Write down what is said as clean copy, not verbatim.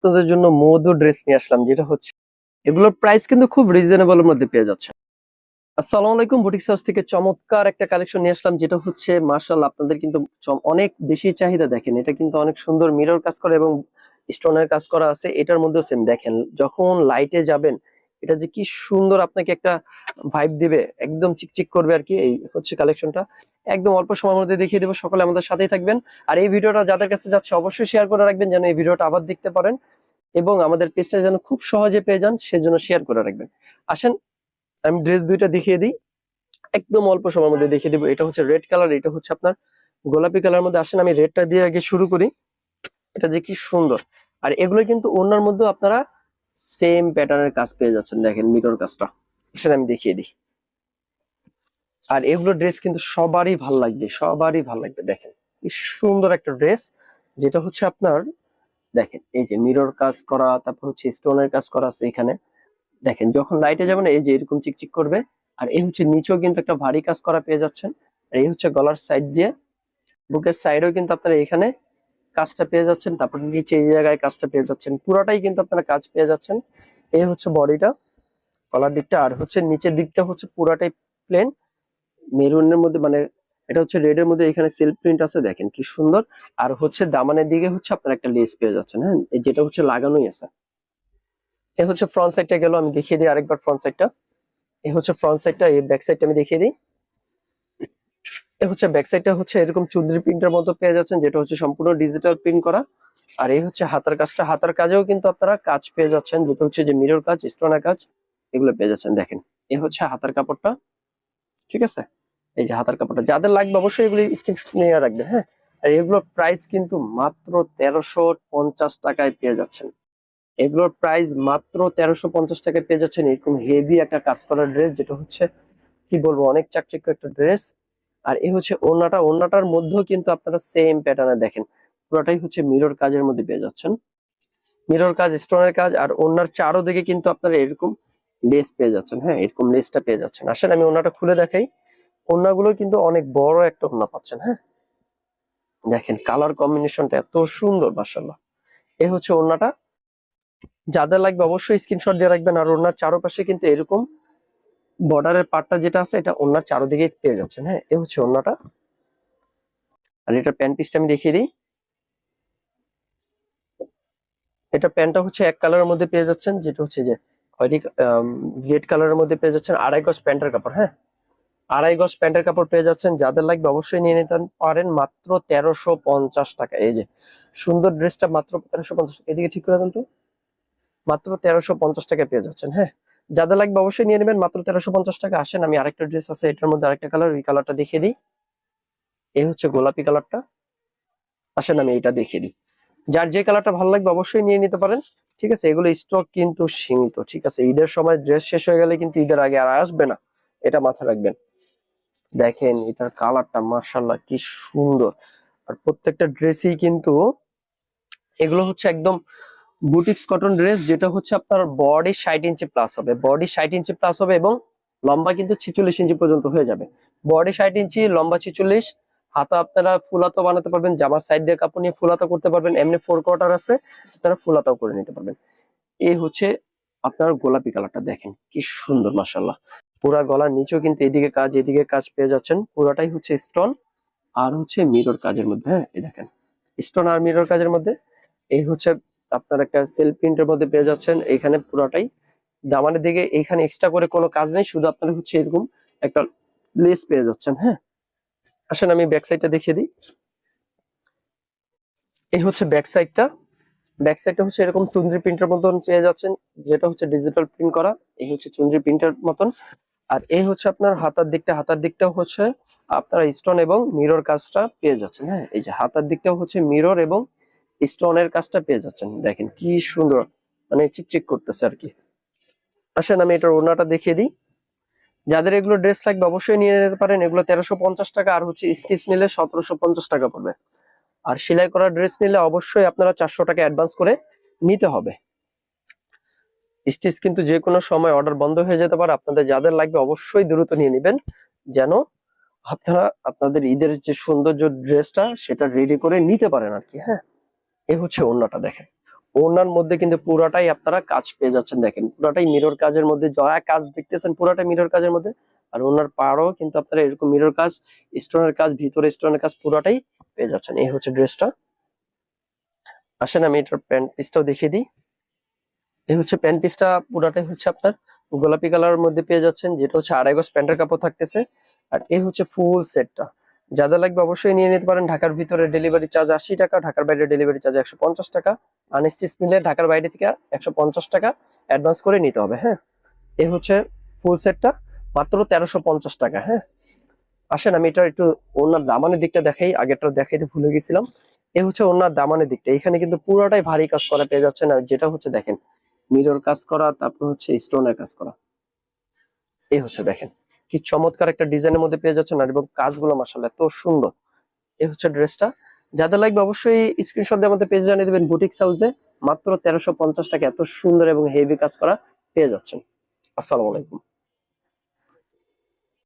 আপনাদের জন্য মধু ড্রেস নিয়ে আসলাম, যেটা হচ্ছে এগুলোর প্রাইস কিন্তু খুব রিজনেবলের মধ্যে পেয়ে যাচ্ছে। আসসালামু আলাইকুম, বুটিক হাউস থেকে চমৎকার একটা কালেকশন নিয়ে আসলাম, যেটা হচ্ছে মাশাআল্লাহ আপনাদের কিন্তু অনেক বেশি চাহিদা। দেখেন এটা কিন্তু অনেক সুন্দর মিরর কাজ করা এবং স্টোনের কাজ করা আছে। এটার মধ্যে সেম দেখেন, যখন লাইটে যাবেন এটা যে কি সুন্দর আপনাকে একটা ভাইব দিবে, একদম চিকচিক করবে আর কি। এই হচ্ছে কালেকশনটা, একদম অল্প সময়ের মধ্যে দেখিয়ে দেবো। সকলে আমাদের সাথেই থাকবেন। আর এই ভিডিওটা যাদের কাছে যাচ্ছে অবশ্যই শেয়ার করে রাখবেন, যেন এই ভিডিওটা আবার দেখতে পারেন এবং আমাদের পেজটা যেন খুব সহজে পেয়ে যান, সেজন্য শেয়ার করে রাখবেন। আসেন আমি ড্রেস দুইটা দেখিয়ে দিই, একদম অল্প সময়ের মধ্যে দেখিয়ে দিব। এটা হচ্ছে রেড কালার, এটা হচ্ছে আপনার গোলাপি কালার মধ্যে। আসেন আমি রেডটা দিয়ে আগে শুরু করি। এটা যে কি সুন্দর, আর এগুলো কিন্তু ওনার মধ্যে আপনারা সেম প্যাটার্নের কাজ পেয়ে যাচ্ছেন। দেখেন মিরর কাজটা, সেটা আমি দেখিয়ে দিই। আর এগুলো ড্রেস কিন্তু সবারই ভাল লাগবে, সবারই ভাল লাগবে। দেখেন কি সুন্দর একটা ড্রেস, যেটা হচ্ছে আপনার দেখেন এই যে মিরর কাজ করা, তারপর হচ্ছে স্টোনের কাজ করা আছে এখানে। দেখেন যখন লাইটে যাবেন এই যে এরকম চিকচিক করবে। আর এই হচ্ছে নিচেও কিন্তু একটা ভারী কাজ করা পেয়ে যাচ্ছেন। আর এই হচ্ছে গলার সাইড দিয়ে, বুকের সাইডেও কিন্তু আপনারা এখানে কাজটা পেয়ে যাচ্ছেন। তারপর নিচে এই জায়গায় কাজটা পেয়ে যাচ্ছেন, পুরোটাই কিন্তু আপনারা কাজ পেয়ে যাচ্ছেন। এই হচ্ছে বডিটা, গলার দিকটা। আর হচ্ছে নিচের দিকটা হচ্ছে পুরাটাই প্লেন মেরুনের মধ্যে, মানে এটা হচ্ছে রেড এর মধ্যে। এখানে সেলফ প্রিন্ট আছে, দেখেন কি সুন্দর। আর হচ্ছে দামানের দিকে হচ্ছে আপনারা একটা লেস পেয়ে যাচ্ছেন, হ্যাঁ, এই যেটা হচ্ছে লাগানোই আছে। এই হচ্ছে ফ্রন্ট সাইডটা গেল, আমি দেখিয়ে দিই আরেকবার ফ্রন্ট সাইডটা। এই হচ্ছে ফ্রন্ট সাইডটা, এই ব্যাক সাইডটা আমি দেখিয়ে দিই। এই হচ্ছে ব্যাক সাইডটা হচ্ছে এরকম চুনরি প্রিন্টের মতো পেয়ে যাচ্ছেন, যেটা হচ্ছে সম্পূর্ণ ডিজিটাল প্রিন্ট করা। আর এই হচ্ছে হাতার কাজটা, হাতার কাজেও কিন্তু আপনারা কাজ পেয়ে যাচ্ছেন, যেটা হচ্ছে যে মিরর কাজ, স্টোনের কাজ, এগুলো পেয়ে যাচ্ছেন। দেখেন এই হচ্ছে হাতার কাপড়টা, ঠিক আছে। এই যে হাতার কাপড়টা যাদের লাগবে অবশ্যই এগুলি স্ক্রিনশট নিয়ে রাখবেন, হ্যাঁ। আর এগুলোর প্রাইস কিন্তু মাত্র 1350 টাকায় পেয়ে যাচ্ছেন। এগুলোর প্রাইস মাত্র 1350 টাকায় পেয়ে যাচ্ছেন। এরকম হেভি একটা কাজ করা ড্রেস, যেটা হচ্ছে কি বলবো, অনেক চাকচিক্য একটা ড্রেস। আর এই হচ্ছে ওড়নাটা, ওড়নাটার মধ্যেও কিন্তু আপনারা সেম প্যাটার্নে দেখেন পুরোটাই হচ্ছে মিরর কাজের মধ্যে পেয়ে যাচ্ছেন। মিরর কাজ, স্টোনের কাজ। আর ওড়নার চারোদিকে কিন্তু আপনারা এরকম লেস পেয়ে যাচ্ছেন, হ্যাঁ, এরকম লেসটা পেয়ে যাচ্ছেন। আসেন আমি ওড়নাটা খুলে দেখাই। ওড়নাগুলো কিন্তু অনেক বড় একটা ওড়না পাচ্ছেন, হ্যাঁ। দেখেন কালার কম্বিনেশনটা এত সুন্দর, মাশাআল্লাহ। এই হচ্ছে ওড়নাটা, যাদের লাগবে অবশ্যই স্ক্রিনশট দিয়ে রাখবেন। আর ওড়নার চারপাশে কিন্তু এরকম বর্ডারের পার্টটা যেটা আছে, এটা ওড়নার চারদিকে পেয়ে যাচ্ছেন, হ্যাঁ। এই হচ্ছে ওড়নাটা। আর এটা প্যান্ট পিসটা আমি দেখিয়ে দিই। এটা প্যান্টটা হচ্ছে এক কালারের মধ্যে পেয়ে যাচ্ছেন, যেটা হচ্ছে যে খয়েরি রেড কালারের মধ্যে পেয়ে যাচ্ছেন। 2.5 গজ প্যান্টের কাপড়, হ্যাঁ, 2.5 গজ প্যান্টের কাপড় পেয়ে যাচ্ছেন। যাদের লাগবে অবশ্যই নিয়ে নিতে পারেন মাত্র 1350 টাকা। এই যে সুন্দর ড্রেসটা মাত্র 1350 টাকা, এদিকে ঠিক করে দেন তো। মাত্র 1350 টাকায় পেয়ে যাচ্ছেন, হ্যাঁ। যাদের লাগবে অবশ্যই নিয়ে নেবেন মাত্র 1350 টাকা। আসেন আমি আরেকটা ড্রেস আছে, এটার মধ্যে আরেকটা কালার, এই কালারটা দেখিয়ে দিই। এই হচ্ছে গোলাপি কালারটা। আসেন আমি এটা দেখিয়ে দিই। যার যে কালারটা ভালো লাগবে অবশ্যই নিয়ে নিতে পারেন, ঠিক আছে। এগুলো স্টক কিন্তু সীমিত, ঠিক আছে। ঈদের সময় ড্রেস শেষ হয়ে গেলে কিন্তু ঈদের আগে আর আসবে না, এটা মাথায় রাখবেন। দেখেন এটার কালারটা মাশাআল্লাহ কি সুন্দর। আর প্রত্যেকটা ড্রেসই কিন্তু এগুলো হচ্ছে একদম বুটিক্স কটন ড্রেস, যেটা হচ্ছে আপনার বডি 60 ইঞ্চি প্লাস হবে, বডি 60 ইঞ্চি প্লাস হবে এবং লম্বা কিন্তু 46 ইঞ্চি পর্যন্ত হয়ে যাবে। বডি 60 ইঞ্চি, লম্বা 46। হাতা আপনারা ফুলাতো বানাতে পারবেন, জামার সাইড দিয়ে কাপড় নিয়ে ফুলাতো করতে পারবেন। এমনি 4 কোয়ার্টার আছে, আপনারা ফুলাতাও করে নিতে পারবেন। এই হচ্ছে আপনার গোলাপি কালারটা, দেখেন কি সুন্দর মাশাআল্লাহ। পুরা গলার নিচেও কিন্তু এদিকে কাজ এদিকে কাজ পেয়ে যাচ্ছেন, পুরাটাই হচ্ছে স্টোন আর হচ্ছে মিরর কাজের মধ্যে, হ্যাঁ। এই দেখেন স্টোন আর মিরর কাজের মধ্যে। এই হচ্ছে আপনার একটা সেলফ প্রিন্টের মধ্যে পেয়ে যাচ্ছেন। এখানে পুরাটাই দামানের দিকে এখানে এক্সট্রা করে কোনো কাজ নেই, শুধু আপনারা হচ্ছে এরকম একটা লেস পেয়ে যাচ্ছেন, হ্যাঁ। আসেন আমি ব্যাক সাইডটা দেখিয়ে দিই। এই হচ্ছে ব্যাক সাইডটা, ব্যাক সাইডটা হচ্ছে এরকম চুনরি প্রিন্টের মতন পেয়ে যাচ্ছেন, যেটা হচ্ছে ডিজিটাল প্রিন্ট করা। এই হচ্ছে চুনরি প্রিন্টের মতন। আর এই হচ্ছে আপনার হাতার দিকটা, হাতার দিকটাও হচ্ছে আপনারা স্টোন এবং মিরর কাজটা পেয়ে যাচ্ছেন, হ্যাঁ। এই যে হাতার দিকটাও হচ্ছে মিরর এবং স্টোনের কাজটা পেয়ে যাচ্ছেন। দেখেন কি সুন্দর, মানে চিকচিক করতেছে আর কি। আসেন আমি এটার ওড়নাটা দেখিয়ে দিই। যাদের এগুলো ড্রেস লাগবে অবশ্যই নিয়ে নিতে পারেন। এগুলো 1350 টাকা, আর হচ্ছে স্টিচ নিলে 1750 টাকা পড়বে। আর সেলাই করা ড্রেস নিলে অবশ্যই আপনারা 400 টাকা অ্যাডভান্স করে নিতে হবে। স্টিচ কিন্তু যে কোনো সময় অর্ডার বন্ধ হয়ে যেতে পারে, আপনাদের যাদের লাগবে অবশ্যই দ্রুত নিয়ে নেবেন, যেন আপনারা আপনাদের ঈদের যে সৌন্দর্য ড্রেসটা সেটা রেডি করে নিতে পারেন আর কি, হ্যাঁ। এই হচ্ছে ওড়নাটা, দেখেন ওনার মধ্যে কিন্তু পুরাটাই আপনারা কাজ পেয়ে যাচ্ছেন, দেখেন পুরাটাই মিরর কাজের মধ্যে, যা কাজ দেখতেছেন পুরাটাই মিরর কাজের মধ্যে। আর ওনার পাড়ও কিন্তু আপনারা এরকম মিরর কাজ, স্টোনের কাজ, ভিতরে স্টোনের কাজ পুরাটাই পেয়ে যাচ্ছেন। এই হচ্ছে ড্রেসটা। আসেন আমি এটার প্যান্ট পিসটাও দেখিয়ে দিই। এই হচ্ছে প্যান্ট পিসটা, পুরাটাই হচ্ছে আপনার গোলাপি কালারের মধ্যে পেয়ে যাচ্ছেন, যেটা হচ্ছে 2.5 গজ প্যান্টের কাপড় থাকতেছে। আর এই হচ্ছে ফুল সেটটা। যাদের লাগবে অবশ্যই নিয়ে নিতে পারেন। ঢাকার ভিতরে ডেলিভারি চার্জ 80 টাকা, ঢাকার বাইরে ডেলিভারি চার্জ 150 টাকা। আনস্টিচ নিলে ঢাকার বাইরে থেকে 150 টাকা অ্যাডভান্স করে নিতে হবে। হ্যাঁ, এই হচ্ছে ফুল সেটটা, মাত্র 1350 টাকা। হ্যাঁ, আসেন আমি এটা একটু ওনার দামানের দিকটা দেখাই, আগেরটা দেখাইতে ভুলে গেছিলাম। এই হচ্ছে ওনার দামানের দিকটা, এখানে কিন্তু পুরোটাই ভারী কাজ করা পেয়ে যাচ্ছেন। আর যেটা হচ্ছে দেখেন মিরর কাজ করা, তারপর হচ্ছে স্টোনের কাজ করা। এই হচ্ছে দেখেন কি চমৎকার একটা ডিজাইনের মধ্যে পেয়ে যাচ্ছেন। আর এবং কাজগুলো মাশাআল্লাহ এত সুন্দর। এই হচ্ছে ড্রেসটা। যাদের লাগবে অবশ্যই স্ক্রিনশট দিয়ে আমাদের পেজে জানিয়ে দেবেন। বুটিক্স হাউসে মাত্র 1350 টাকা এত সুন্দর এবং হেভি কাজ করা পেয়ে যাচ্ছেন। আসসালামু আলাইকুম।